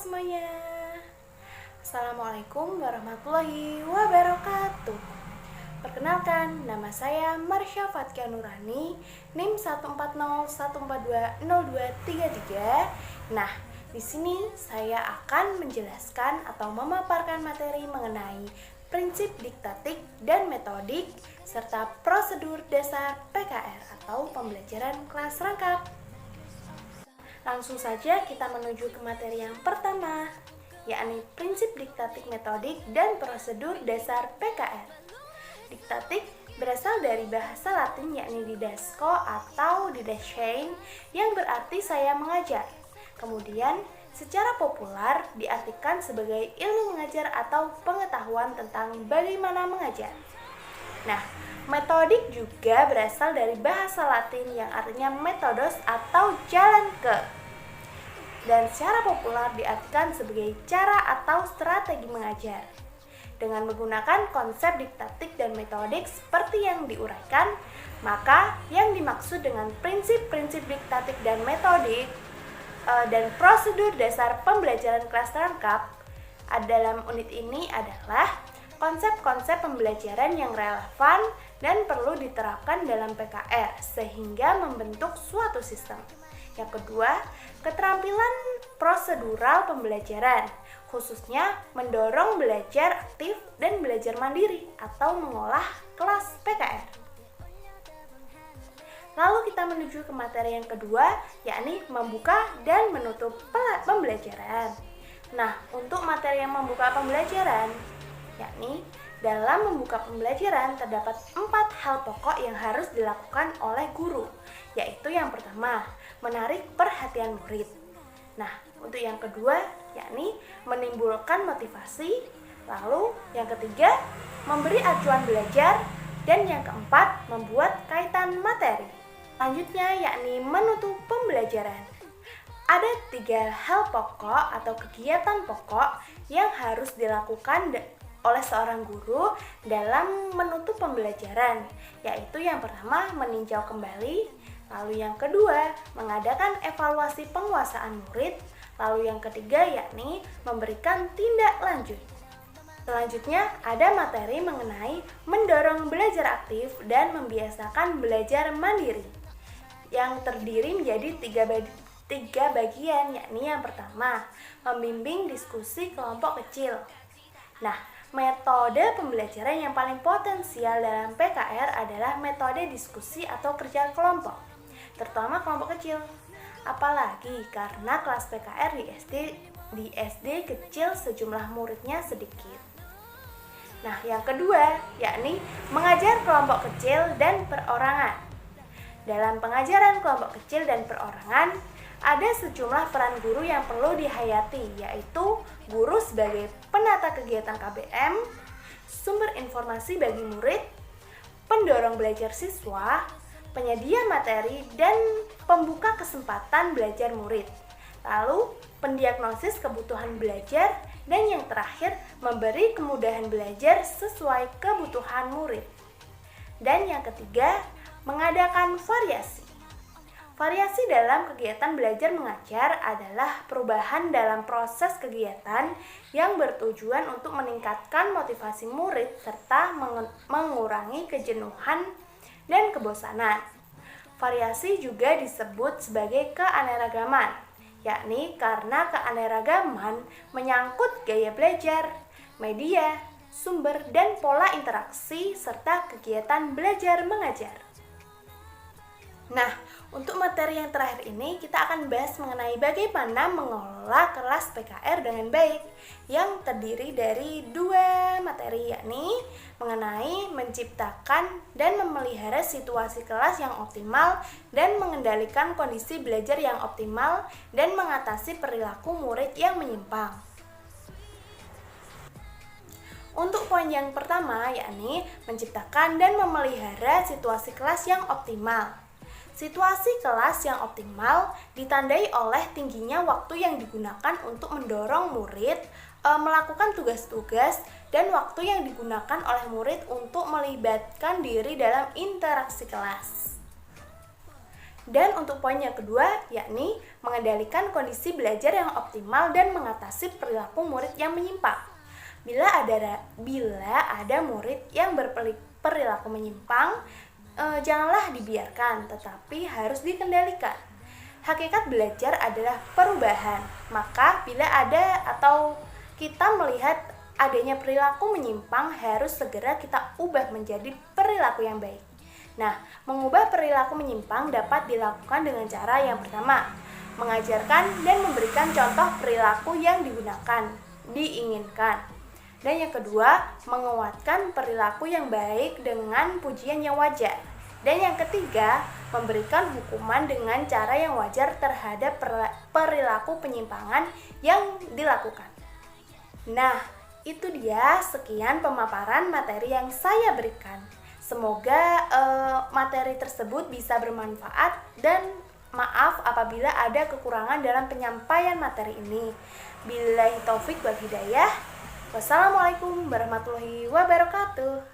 semuanya. Assalamualaikum warahmatullahi wabarakatuh. Perkenalkan, nama saya Marsha Fathia Nurani, NIM 140142023. Nah, di sini saya akan menjelaskan atau memaparkan materi mengenai prinsip diktatik dan metodik serta prosedur dasar PKR atau pembelajaran kelas rangkap. Langsung saja kita menuju ke materi yang pertama, yakni prinsip diktatik, metodik, dan prosedur dasar PKR. Diktatik berasal dari bahasa Latin yakni didasco atau didaschein yang berarti saya mengajar. Kemudian, secara populer diartikan sebagai ilmu mengajar atau pengetahuan tentang bagaimana mengajar. Nah, metodik juga berasal dari bahasa Latin yang artinya metodos atau jalan ke. Dan secara populer diartikan sebagai cara atau strategi mengajar. Dengan menggunakan konsep diktatik dan metodik seperti yang diuraikan, maka yang dimaksud dengan prinsip-prinsip diktatik dan metodik dan prosedur dasar pembelajaran kelas rangkap dalam unit ini adalah konsep-konsep pembelajaran yang relevan dan perlu diterapkan dalam PKR sehingga membentuk suatu sistem. Yang kedua, keterampilan prosedural pembelajaran, khususnya mendorong belajar aktif dan belajar mandiri atau mengolah kelas PKR. Lalu kita menuju ke materi yang kedua, yakni membuka dan menutup pembelajaran. Nah, untuk materi yang membuka pembelajaran, yakni dalam membuka pembelajaran terdapat 4 hal pokok yang harus dilakukan oleh guru, yaitu yang pertama, menarik perhatian murid. Nah, untuk yang kedua, yakni menimbulkan motivasi, lalu yang ketiga, memberi acuan belajar, dan yang keempat, membuat kaitan materi. Selanjutnya, yakni menutup pembelajaran. Ada 3 hal pokok atau kegiatan pokok yang harus dilakukan oleh seorang guru dalam menutup pembelajaran, yaitu yang pertama meninjau kembali, lalu yang kedua mengadakan evaluasi penguasaan murid, lalu yang ketiga yakni memberikan tindak lanjut. Selanjutnya ada materi mengenai mendorong belajar aktif dan membiasakan belajar mandiri yang terdiri menjadi 3 bagian, yakni yang pertama membimbing diskusi kelompok kecil. Nah, metode pembelajaran yang paling potensial dalam PKR adalah metode diskusi atau kerja kelompok, terutama kelompok kecil. Apalagi karena kelas PKR di SD kecil sejumlah muridnya sedikit. Nah, yang kedua yakni mengajar kelompok kecil dan perorangan. Dalam pengajaran kelompok kecil dan perorangan, ada sejumlah peran guru yang perlu dihayati, yaitu guru sebagai penata kegiatan KBM, sumber informasi bagi murid, pendorong belajar siswa, penyedia materi, dan pembuka kesempatan belajar murid. Lalu, pendiagnosis kebutuhan belajar, dan yang terakhir, memberi kemudahan belajar sesuai kebutuhan murid. Dan yang ketiga, mengadakan variasi. Variasi dalam kegiatan belajar mengajar adalah perubahan dalam proses kegiatan yang bertujuan untuk meningkatkan motivasi murid serta mengurangi kejenuhan dan kebosanan. Variasi juga disebut sebagai keanekaragaman, yakni karena keanekaragaman menyangkut gaya belajar, media, sumber, dan pola interaksi serta kegiatan belajar mengajar. Nah, untuk materi yang terakhir ini kita akan bahas mengenai bagaimana mengelola kelas PKR dengan baik, yang terdiri dari 2 materi, yakni mengenai menciptakan dan memelihara situasi kelas yang optimal dan mengendalikan kondisi belajar yang optimal dan mengatasi perilaku murid yang menyimpang. Untuk poin yang pertama, yakni menciptakan dan memelihara situasi kelas yang optimal. Situasi kelas yang optimal ditandai oleh tingginya waktu yang digunakan untuk mendorong murid melakukan tugas-tugas dan waktu yang digunakan oleh murid untuk melibatkan diri dalam interaksi kelas. Dan untuk poin yang kedua, yakni mengendalikan kondisi belajar yang optimal dan mengatasi perilaku murid yang menyimpang. Bila ada murid yang berperilaku menyimpang, janganlah dibiarkan, tetapi harus dikendalikan. Hakikat belajar adalah perubahan. Maka bila ada atau kita melihat adanya perilaku menyimpang, harus segera kita ubah menjadi perilaku yang baik. Nah, mengubah perilaku menyimpang dapat dilakukan dengan cara yang pertama, mengajarkan dan memberikan contoh perilaku yang diinginkan. Dan yang kedua, menguatkan perilaku yang baik dengan pujian yang wajar. Dan yang ketiga, memberikan hukuman dengan cara yang wajar terhadap perilaku penyimpangan yang dilakukan. Nah, itu dia sekian pemaparan materi yang saya berikan. Semoga materi tersebut bisa bermanfaat dan maaf apabila ada kekurangan dalam penyampaian materi ini. Billahi taufik wal hidayah. Wassalamualaikum warahmatullahi wabarakatuh.